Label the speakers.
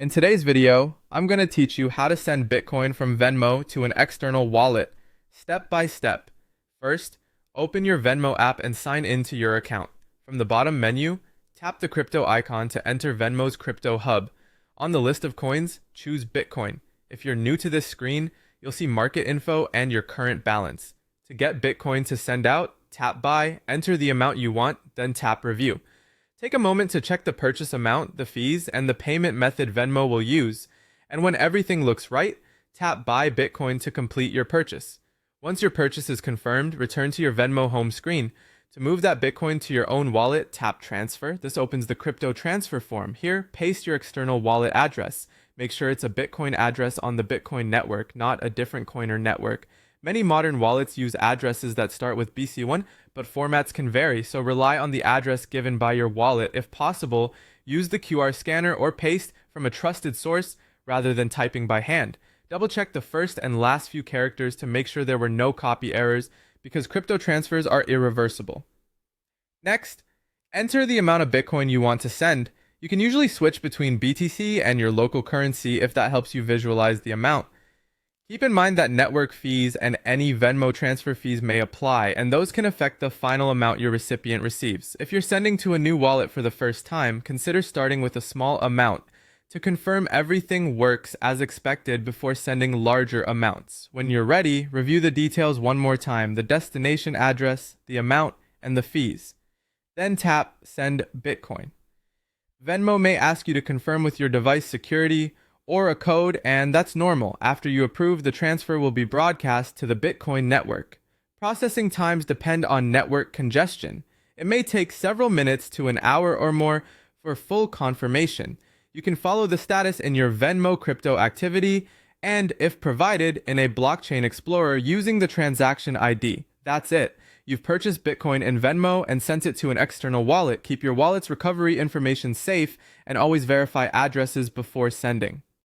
Speaker 1: In today's video, I'm going to teach you how to send Bitcoin from Venmo to an external wallet, step by step. First, open your Venmo app and sign into your account. From the bottom menu, tap the crypto icon to enter Venmo's crypto hub. On the list of coins, choose Bitcoin. If you're new to this screen, you'll see market info and your current balance. To get Bitcoin to send out, tap Buy, enter the amount you want, then tap Review. Take a moment to check the purchase amount, the fees, and the payment method Venmo will use, and when everything looks right, tap Buy Bitcoin to complete your purchase. Once your purchase is confirmed, return to your Venmo home screen. To move that Bitcoin to your own wallet, tap Transfer. This opens the crypto transfer form. Here, paste your external wallet address. Make sure it's a Bitcoin address on the Bitcoin network, not a different coin or network. Many modern wallets use addresses that start with BC1, but formats can vary, so rely on the address given by your wallet. If possible, use the QR scanner or paste from a trusted source rather than typing by hand. Double check the first and last few characters to make sure there were no copy errors, because crypto transfers are irreversible. Next, enter the amount of Bitcoin you want to send. You can usually switch between BTC and your local currency if that helps you visualize the amount. Keep in mind that network fees and any Venmo transfer fees may apply, and those can affect the final amount your recipient receives. If you're sending to a new wallet for the first time, consider starting with a small amount to confirm everything works as expected before sending larger amounts. When you're ready, review the details one more time: the destination address, the amount, and the fees. Then tap Send Bitcoin. Venmo may ask you to confirm with your device security or a code, and that's normal. After you approve, the transfer will be broadcast to the Bitcoin network. Processing times depend on network congestion. It may take several minutes to an hour or more for full confirmation. You can follow the status in your Venmo crypto activity and, if provided, in a blockchain explorer using the transaction ID. That's it. You've purchased Bitcoin in Venmo and sent it to an external wallet. Keep your wallet's recovery information safe and always verify addresses before sending.